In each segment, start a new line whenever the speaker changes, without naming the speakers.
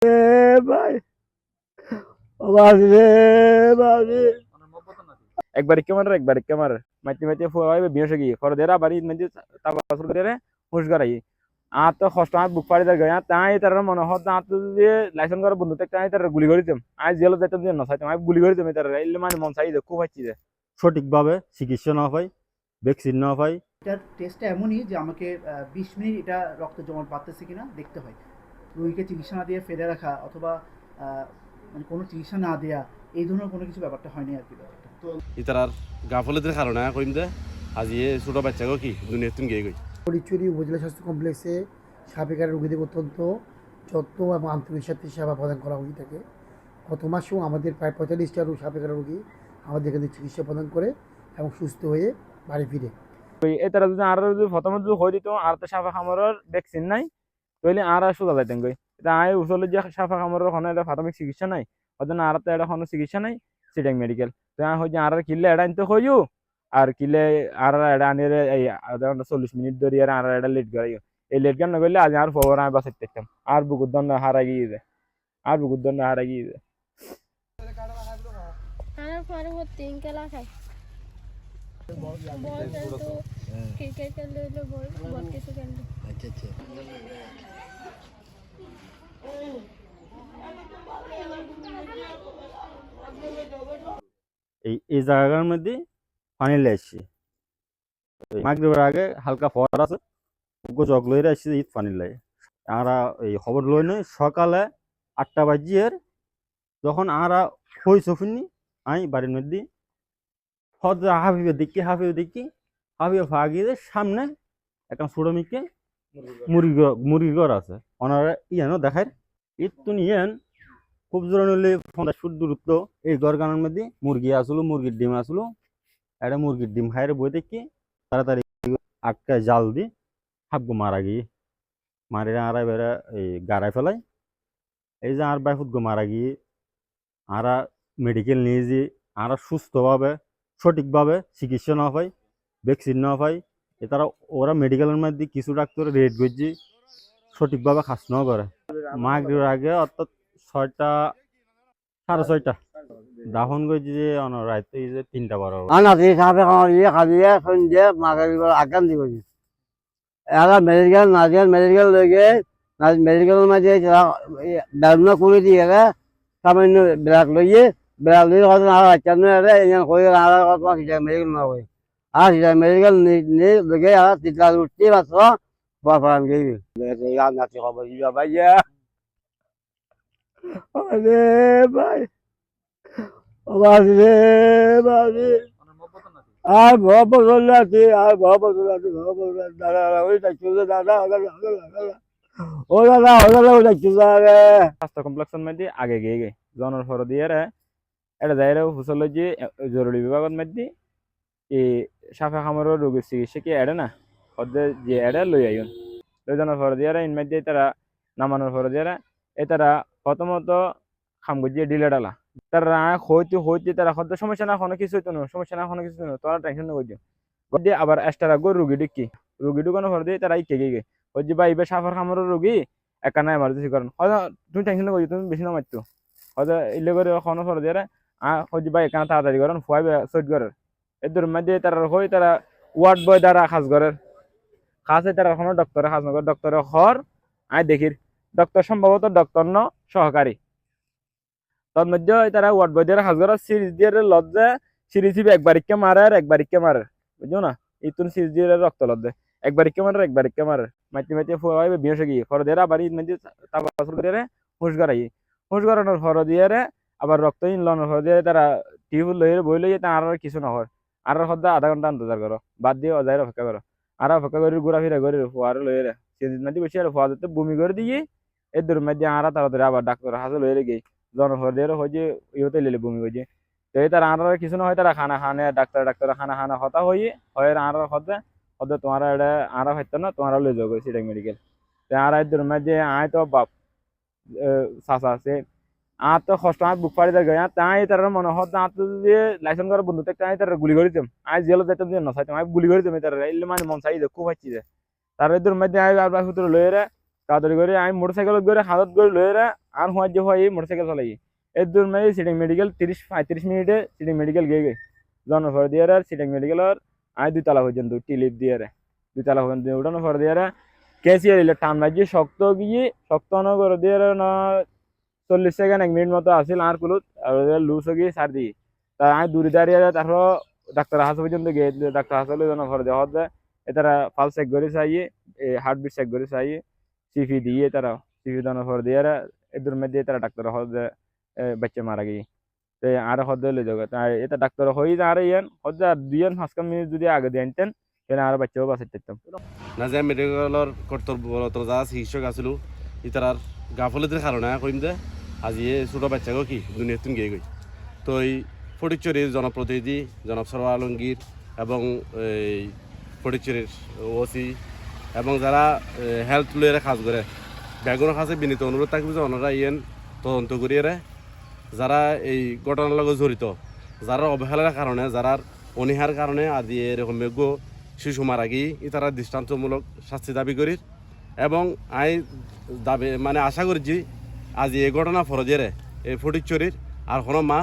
ভাই বাজরে বাজে একবার ক্যামেরা একবার ক্যামেরা মাইতে মাইতে ফুয়াই বিয়ে গিয়ে ফর দেরা বাড়ি মানে তাবা আসর দেরে হুশ গরাই আর তো কষ্ট আর বুক পাড়ি গয়া তাই তার মনে হত না তো যে লাইসেন্স করা বন্ধু তাই তার গুলি করে দিতাম আজ জেল যাইতাম যে নসাইতাম আমি গুলি করে দিতাম তার ইল্লে মানে মন চাই খুব হাইছি যে সঠিকভাবে চিকিৎসা না পাই ভ্যাকসিন না পাই।
এটার টেস্টটা এমনই যে আমাকে 20 মিনিট এটা রক্ত জমাট বাড়তেছে কিনা দেখতে হয়। রোগীকে চিকিৎসা না দিয়ে ফেলে রাখা অথবা মানে কোনো চিকিৎসা না দেয়া এই ধরনের কোনো কিছু ব্যাপারটা হয়নি আর কি ব্যাপারটা।
ইতার গাফলতির কারণে কইম দে আজি ছোট বাচ্চাকে কি দুনিয়া তুমি গিয়ে গই
ফটিকছড়ি উপজেলা স্বাস্থ্য কমপ্লেক্সে সাবেকার রোগীদের অত্যন্ত যত্ন এবং আন্তরিক সাথে সেবা প্রদান করা হয়ে থাকে। গত মাসেও আমাদের প্রায় 45টা সাবেকার রোগী আমাদের এখানে চিকিৎসা প্রদান করে এবং সুস্থ হয়ে বাড়ি ফিরে।
এটারা যদি আর যদি প্রথমে যদি হয়ে দিত আর তো সাফা খামারের ভ্যাকসিন নাই তাহলে আর সোজা যাইতেন গই এটা আয় উচলে যে সাফা খামারের ওখানে এটা প্রাথমিক চিকিৎসা নাই ওদের আর তো এটা কোনো চিকিৎসা নাই সিটাং মেডিকেল তো হয়ে আর কিনলে এটা আনতে হইও আর কিলে আর এটা আনিয়ে এই 40 মিনিট ধরে আর এটা লেট করাইও এই লেট গান না করলে আজ আর ফোর আমি বাসাইতে দেখতাম আর বুকুর দণ্ড হারা গিয়ে যায় আর বুকুর দণ্ড হারা গিয়ে যায়
আর পরবর্তী খেলা খাই বল খেলতো ক্রিকেট খেলতো বল বহুত কিছু খেলতো।
আচ্ছা আচ্ছা।
এই জায়গার মধ্যে পানি লেগেছে মাগরিবের আগে হালকা ফোয়ারা আছে জগ লইরে আসছে ঈদ পানি লাগে আমরা এই খবর লই নই সকালে 8টা বাজিয়ে যখন আমরা হইছো ফিনি আমি বাড়ির মধ্যে হদ হাফিবে দেখি হাফিবে ভাগিয়ে সামনে একটা ছোট মিকে মুরগি ঘর আছে ওনারা ইয়ানো দেখায় ঈদ তো নিয়েন খুব জোর হলে 50 ফুট দূরত্ব এই ঘর গানের মধ্যে মুরগি আসলো মুরগির ডিম আসলো একটা মুরগির ডিম খাইরে বই দেখি তাড়াতাড়ি আটকা জাল দি হাবগো মারা গিয়ে মারি আড়াই বেড়া এই গাড়াই ফেলাই এই যে আর বাইফুট গো মারা গিয়ে আরা মেডিকেল নিয়ে যে আরা সুস্থভাবে সঠিকভাবে চিকিৎসা না পাই ভ্যাকসিন না পাই তারা ওরা মেডিকেলের মধ্যে কিছু ডাক্তার রেড করছে সঠিকভাবে খাস না করে মাগরিবের আগে অর্থাৎ 6টা 6:30 দাফন করছি যে রাইতে যে 3টা 12
আনাতে সাপে খাওয়া খাবিয়ে সন্ধ্যে মাগরিবের আগান দিব এরা মেডিকেল নাজিয়াল মেডিকেল লগে মেডিকেলের মাঝে ব্যবনা করে দিয়ে সামান্য ব্যাগ লইয়ে হয়তো আর বাচ্চা নয় এখানে হয়ে আর কত মেডিকেল না হয়ে আর মেডিকেল নিয়ে লগে আর তিতলা উঠতে পারছ বাবা আমি গেবি নাতি খবর দিবা ভাইয়া
আরে ভাই বাজরে বাজে আর ভবনাথি আর ভবনাথি দাদা ওই দেখছো দাদা ও দাদা ওই দেখছো স্বাস্থ্য কমপ্লেক্সের মধ্যে আগে গিয়ে গে জনের ফর দিয়ে এটা যাই হুসল যে জরুরি বিভাগের মধ্যে এই সাফা খামারের রোগীর চিকিৎসা কি এড়ে না ওদের যে এড়ে লই আইন লই জনের ফর দিয়ে ইন মধ্যে তারা নামানোর ফর দিয়ে তারা প্রথমত খাম গজিয়ে ডিলে ডালা তারা হইতে তারা হয়তো সমস্যা না কোনো কিছু হইতো না সমস্যা না কোনো কিছু না তোরা টেনশন না করছো দিয়ে আবার এক্সট্রা গো রুগী ঢুকি রুগী ঢুকানোর পর দিয়ে তারা ইকে গিয়ে ওই যে বা এবার সাফার খামারের রুগী একা না এমার্জেন্সি করেন হয়তো তুমি টেনশন না করছো তুমি বেশি না মারতো হয়তো ইলে করে খাওয়ানোর পর দিয়ে হচ্ছে বা এখানে তাড়াতাড়ি করেন ফুয়াই সৈট করেন এদের মধ্যে তারা হই তারা ওয়ার্ড বয় দ্বারা খাস করেন খাসে তারা কোনো ডক্টরে খাস নগর ডক্টরে হর আয় দেখির ডক্টর সম্ভবত ডক্টর ন সহকারী তার মধ্যে তারা ওয়ার্ড বয় দিয়ে হাজার সিরিজ দিয়ে লজ্জা সিরিজ একবারিককে মারে আর একবারিককে মারে বুঝছো না ইতুন সিরিজ দিয়ে রক্ত লজ্জা একবারিককে মারে মাইতে মাইতে ফুয়াই বিয়ে গিয়ে ফর দিয়ে আবার ঈদ মধ্যে তারপর দিয়ে হুশ করানোর ফর দিয়ে আবার রক্ত ইনলানোর ফর দিয়ে তারা টিউব লইয়ে বই লইয়ে আর কিছু না হয় আর হদ্দা আধা ঘন্টা ইন্তজার করো বাদ দিয়ে অজায় অপেক্ষা করো আর অপেক্ষা করে ঘোরা ফিরা করে ফুয়ার লইয়ে সিরিজ মধ্যে বসে আর ফুয়া যাতে বমি করে দিয়ে এদের মধ্যে আর তাড়াতাড়ি আবার ডাক্তার হাসে লইয়ে গিয়ে জনফরদের হয় যে ইহতে লেলে বমি হয়েছে তো এই তার আর কিছু না হয় তারা খানা খানে ডাক্তার খানা খানা হতা হয়ে হয় আর হতে হতে তোমার এটা আর হইতো না তোমার লই যাবো সিটাং মেডিকেল তো আর এদের মধ্যে আয় তো বাপ চাষা আছে আর তো কষ্ট আর বুক পাড়ি দেয় তাই তার মনে হতো আর তো যে লাইসেন্স করা বন্ধু তাই তার গুলি করে দিতাম আজ জেলে যাইতাম যে নসাইতাম আমি গুলি করে দিতাম তার এলে মানে মন চাই খুব হাঁচি যায় তার এদের মধ্যে আয় আর ভিতরে লইয়ে তাড়াতাড়ি করে আমি মোটরসাইকেলত করে হাতত করে লয়ে আর হওয়ার যে হয় মোটরসাইকেল চলাই এর দূর মানে সিটিং মেডিকেল 30-35 মিনিটে সিটিং মেডিকেল গিয়ে জন্ম ফর দিয়ে আর সিটিং মেডিকেলের আয় 2 তলা পর্যন্ত টিলিপ দিয়ে 2 তলা পর্যন্ত উঠানো ফর দিয়ে কেসিয়ার এলে টান বাজিয়ে শক্ত গিয়ে শক্ত ন করে দিয়ে না 40 সেকেন্ড 1 মিনিট মতো আসিল আর কুলুত আর লুজ হয়ে গিয়ে সার দিই তা আমি দূরে দাঁড়িয়ে তারপর ডাক্তার হাসপাতাল পর্যন্ত গিয়ে ডাক্তার হাসপাতালে জন্য ফর দেওয়া হচ্ছে তারা ফাল চেক করে চাইয়ে হার্টবিট চেক করে চাইয়ে সিপি দিয়ে তারা সিপি দানো ফর দিয়ে এদের মধ্যে তারা ডাক্তার হচ্ছে বাচ্চা মারা গিয়ে তো আর হদ্দ লই যাবে তাই এটা ডাক্তার হয়ে আর ইয়ান হদ্দ আর 2-5 মিনিট যদি আগে দিয়ে আনতেন তাহলে আর বাচ্চাও বাঁচাতে পারতাম
না যে মেডিকেলৰ কৰ্তব্যৰত যা চিকিৎসক আছিলোঁ ইতাৰ গাফলতিৰ কাৰণে কইম যে আজি এই ছোট বাচ্চাকে কি দুনিয়াতুন গিয়ে গই তো এই ফটিকছড়ির জনপ্রতিনিধি জনাব সরওয়ার আলমগীর এবং এই ফটিকছড়ির ওসি এবং যারা হেলথ লইয়ে কাজ করে ব্যাগুনের কাছে বিনীত অনুরোধ থাকবে যে ওনারা ইয়েন তদন্ত করিয়ে যারা এই ঘটনার লগে জড়িত যারা অবহেলার কারণে যারা অনীহার কারণে আজি এরকম যোগ্য শিশু মারা গিয়ে তারা দৃষ্টান্তমূলক শাস্তি দাবি করি এবং আই দাবি মানে আশা করি যে আজি এই ঘটনা ফরজেরে এই ফটিকছড়ির আর কোনো মা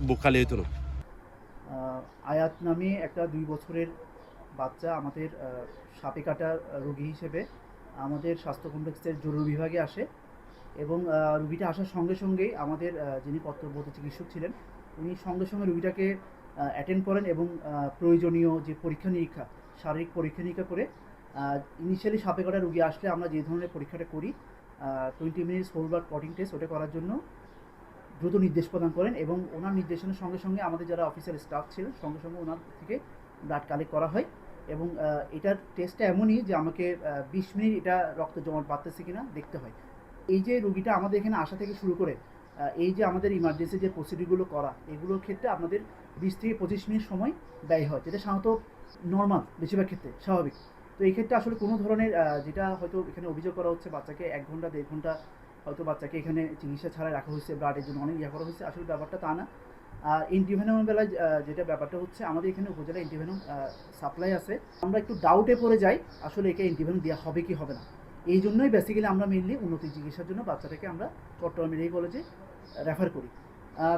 বুক খালি হইতো না।
আয়াত নামে একটা 2 বছরের বাচ্চা আমাদের সাপে কাটা রোগী হিসেবে আমাদের স্বাস্থ্য কমপ্লেক্সের জরুরি বিভাগে আসে এবং রুগীটা আসার সঙ্গে সঙ্গেই আমাদের যিনি কর্তব্যরত চিকিৎসক ছিলেন উনি সঙ্গে সঙ্গে রুগীটাকে অ্যাটেন্ড করেন এবং প্রয়োজনীয় যে পরীক্ষা নিরীক্ষা শারীরিক পরীক্ষা নিরীক্ষা করে ইনিশিয়ালি সাপে কাটা রুগী আসলে আমরা যে ধরনের পরীক্ষাটা করি 20 minutes whole blood clotting test ওটা করার জন্য দ্রুত নির্দেশ প্রদান করেন এবং ওনার নির্দেশনের সঙ্গে সঙ্গে আমাদের যারা অফিসার স্টাফ ছিলেন সঙ্গে সঙ্গে ওনার থেকে ব্লাড কালেক্ট করা হয় এবং এটার টেস্টটা এমনই যে আমাকে 20 মিনিট এটা রক্ত জমাট বাঁধতেছে কিনা দেখতে হয়। এই যে রুগীটা আমাদের এখানে আসা থেকে শুরু করে এই যে আমাদের ইমার্জেন্সি যে প্রসিডিউরগুলো করা এগুলোর ক্ষেত্রে আপনাদের 20 থেকে 25 মিনিট সময় ব্যয় হয়, যেটা সাধারণত নর্মাল বেশিরভাগ ক্ষেত্রে স্বাভাবিক। তো এই ক্ষেত্রে আসলে কোনো ধরনের যেটা হয়তো এখানে অভিযোগ করা হচ্ছে বাচ্চাকে 1 ঘন্টা 1.5 ঘন্টা হয়তো বাচ্চাকে এখানে চিকিৎসা ছাড়া রাখা হয়েছে, ব্লাডের জন্য অনেক ইয়া করা হয়েছে, আসলে ব্যাপারটা তা না। এন্টিভেনমের বেলায় যেটা ব্যাপারটা হচ্ছে আমাদের এখানে উপজেলা এন্টিভেনম সাপ্লাই আছে, আমরা একটু ডাউটে পড়ে যাই আসলে একে এন্টিভেনম দেওয়া হবে কি হবে না। এই জন্যই বেসিক্যালি আমরা মেনলি উন্নত চিকিৎসার জন্য বাচ্চাটাকে আমরা চট্টগ্রাম মেডিকেল কলেজে রেফার করি।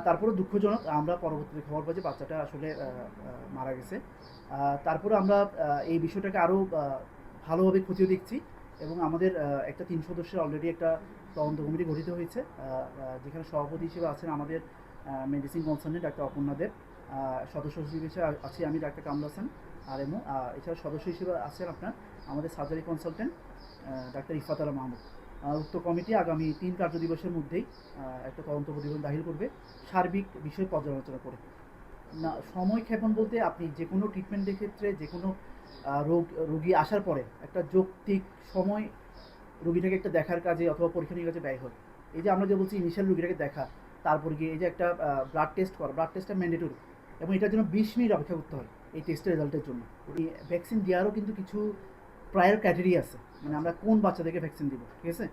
তারপরে দুঃখজনক আমরা পরবর্তীতে খবর পাই যে বাচ্চাটা আসলে মারা গেছে। তারপরে আমরা এই বিষয়টাকে আরও ভালোভাবে খতিয়ে দেখছি এবং আমাদের একটা 3 সদস্যের অলরেডি একটা তদন্ত কমিটি গঠিত হয়েছে, যেখানে সভাপতি হিসেবে আছেন আমাদের মেডিসিন কনসার্নেন্ট ডাক্তার অপর্ণা দেব, সদস্য হিসেবে আছি আমি ডাক্তার কামরুল হাসান আরএমও, এছাড়া সদস্য হিসেবে আছেন আপনার আমাদের সার্জারি কনসালটেন্ট ডাক্তার ইফাত আলা মাহমুদ। উক্ত কমিটি আগামী 3 কার্য দিবসের মধ্যেই একটা তদন্ত প্রতিবেদন দাখিল করবে সার্বিক বিষয় পর্যালোচনা করে। না সময় ক্ষেপণ বলতে আপনি যে কোনো ট্রিটমেন্টের ক্ষেত্রে যে কোনো রোগী আসার পরে একটা যৌক্তিক সময় রোগীটাকে একটা দেখার কাজে অথবা পরীক্ষা নিয়ে কাজে ব্যয় হয়। এই যে আমরা যে বলছি ইনিশিয়াল রোগীটাকে দেখা, তারপর গিয়ে এই যে একটা ব্লাড টেস্ট করা, ব্লাড টেস্টটা ম্যান্ডেটরি এবং এটার জন্য 20 মিনিট অপেক্ষা করতে হয় এই টেস্টের রেজাল্টের জন্য। এই ভ্যাকসিন দেওয়ারও কিন্তু কিছু প্রায়র ক্রাইটেরিয়া আছে, মানে আমরা কোন বাচ্চাদেরকে ভ্যাকসিন দিব, ঠিক আছে,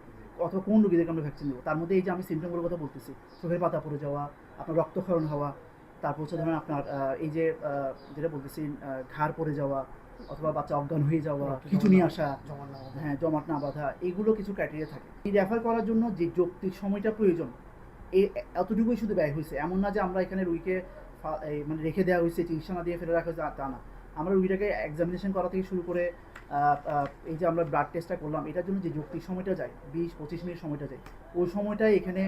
অথবা কোন রোগীদেরকে আমরা ভ্যাকসিন দেবো। তার মধ্যে এই যে আমি সিমটমগুলোর কথা বলতেছি, চোখের পাতা পড়ে যাওয়া, আপনার রক্তক্ষরণ হওয়া, তারপর হচ্ছে ধরেন আপনার এই যে যেটা বলতেছি ঘাড় পড়ে যাওয়া অথবা বাচ্চা অজ্ঞান হয়ে যাওয়া, খিঁচুনি আসা, হ্যাঁ জমাট না বাঁধা, এইগুলো কিছু ক্রাইটেরিয়া থাকে। এই রেফার করার জন্য যে যৌক্তিক সময়টা প্রয়োজন এই এতটুকুই শুধু ব্যয় হয়েছে, এমন না যে আমরা এখানে রুগীকে মানে রেখে দেওয়া হয়েছে, চিকিৎসা না দিয়ে ফেলে রাখা হয়েছে, তা না। আমরা রুগীটাকে এক্সামিনেশন করা থেকে শুরু করে এই যে আমরা ব্লাড টেস্টটা করলাম এটার জন্য যে যৌক্তিক সময়টা যায় 20-25 মিনিট সময়টা যায়, ওই সময়টাই এখানে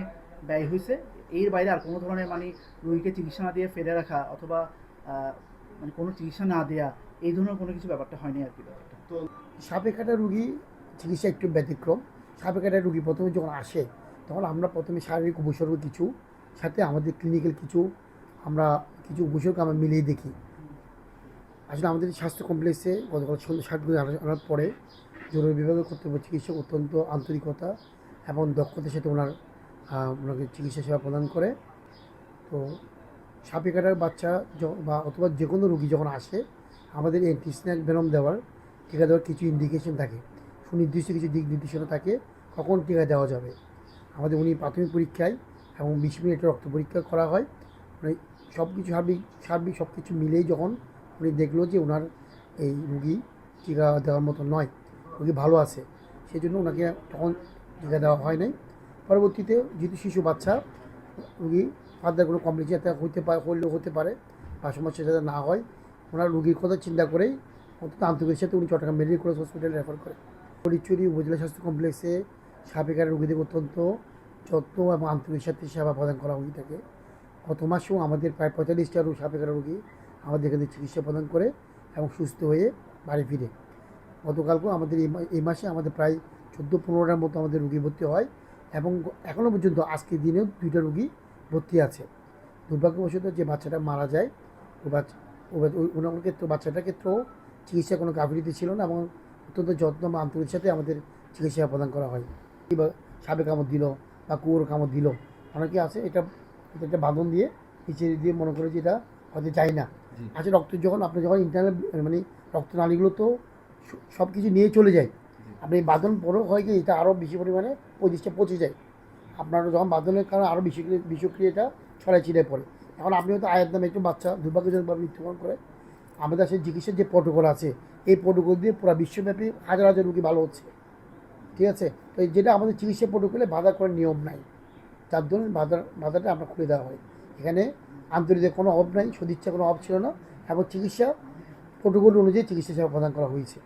ব্যয় হয়েছে। এর বাইরে আর কোনো ধরনের মানে রুগীকে চিকিৎসা না দিয়ে ফেলে রাখা অথবা মানে কোনো চিকিৎসা না দেওয়া এই ধরনের কোনো কিছু ব্যাপারটা হয়নি আর কি। ব্যাপারটা তো
সাপে কাটা রুগী চিকিৎসা একটু ব্যতিক্রম। সাপে কাটা রুগী প্রথমে যখন আসে তখন আমরা প্রথমে শারীরিক উপসর্গ কিছু সাথে আমাদের ক্লিনিক্যাল কিছু উপসর্গ আমরা মিলিয়ে দেখি। আসলে আমাদের স্বাস্থ্য কমপ্লেক্সে গতকাল সন্ধ্যা 7 বজে আনার পরে জরুরি বিভাগের কর্তব্য চিকিৎসক অত্যন্ত আন্তরিকতা এবং দক্ষতার সাথে ওনাকে চিকিৎসা সেবা প্রদান করে। তো সাপে কাটার বাচ্চা বা অথবা যে কোনো রুগী যখন আসে আমাদের অ্যান্টি-স্ন্যাক ভেনম দেওয়ার টিকা দেওয়ার কিছু ইন্ডিকেশন থাকে, সুনির্দিষ্ট কিছু দিক নির্দেশনা থাকে কখন টিকা দেওয়া যাবে। আমাদের উনি প্রাথমিক পরীক্ষায় এবং 20 মিনিটের রক্ত পরীক্ষা করা হয়, মানে সব কিছু সার্বিক সব কিছু মিলেই যখন উনি দেখলো যে ওনার এই রুগী টিকা দেওয়ার মতো নয়, রুগী ভালো আছে, সেই জন্য ওনাকে তখন টিকা দেওয়া হয় নাই। পরবর্তীতে যেহেতু শিশু বাচ্চা রুগী ফার্দার কোনো কমপ্লিকেশন যাতে হলেও হতে পারে বা সমস্যা যাতে না হয়, ওনার রুগীর কথা চিন্তা করেই অন্তত আন্তর্জাতিক সাথে উনি চট্টগ্রাম মেডিকেল কলেজ হসপিটালে রেফার করে। ফটিকছড়ি উপজেলা স্বাস্থ্য কমপ্লেক্সে সাপেকার রোগীদের অত্যন্ত যত্ন এবং আন্তরিক সাথে সেবা প্রদান করা হয়ে থাকে। গত মাসেও আমাদের প্রায় 45টা সাপেকার রোগী আমাদের এখানে চিকিৎসা প্রদান করে এবং সুস্থ হয়ে বাড়ি ফিরে। গতকালকেও আমাদের এই মাসে আমাদের প্রায় 14-15টার মতো আমাদের রুগী ভর্তি হয় এবং এখনও পর্যন্ত আজকের দিনেও 2টা রুগী ভর্তি আছে। দুর্ভাগ্যবশত যে বাচ্চাটা মারা যায় ওনার ক্ষেত্রে বাচ্চাটার ক্ষেত্রেও চিকিৎসা কোনো গাফিলতি ছিল না এবং অত্যন্ত যত্ন বা আন্তরিক সাথে আমাদের চিকিৎসা প্রদান করা হয়। বা সাপে কামড় দিল বা কুয়োর কামড় দিল, অনেকে আছে এটা একটা বাঁধন দিয়ে নিচে দিয়ে মনে করে যে এটা হয়তো যায় না। আচ্ছা রক্ত যখন আপনি যখন ইন্টারনাল মানে রক্তনালীগুলো তো সব কিছু নিয়ে চলে যায়, আপনি বাঁধন পরেও হয় কি এটা আরও বেশি পরিমাণে জিনিসটা পচে যায়। আপনার যখন বাঁধনের কারণে আরও বিষক্রিয়াটা ছড়ায় ছিটায় পড়ে। এখন আপনি হয়তো আয়ের নামে একটু বাচ্চা দুর্ভাগ্যজনকভাবে মৃত্যুবরণ করে। আমাদের সেই চিকিৎসার যে প্রোটোকল আছে এই প্রোটোকল দিয়ে পুরো বিশ্বব্যাপী হাজার হাজার রুগী ভালো হচ্ছে, ঠিক আছে। তো যেটা আমাদের চিকিৎসা প্রোটোকলে বাধা করার নিয়ম নাই, যার ধরুন বাধাটা আমরা খুলে দেওয়া হয়। এখানে আন্তরিকদের কোনো অভাব নাই, সদিচ্ছা কোনো অভাব ছিল না এবং চিকিৎসা প্রোটোকল অনুযায়ী চিকিৎসা সেবা প্রদান করা হয়েছে।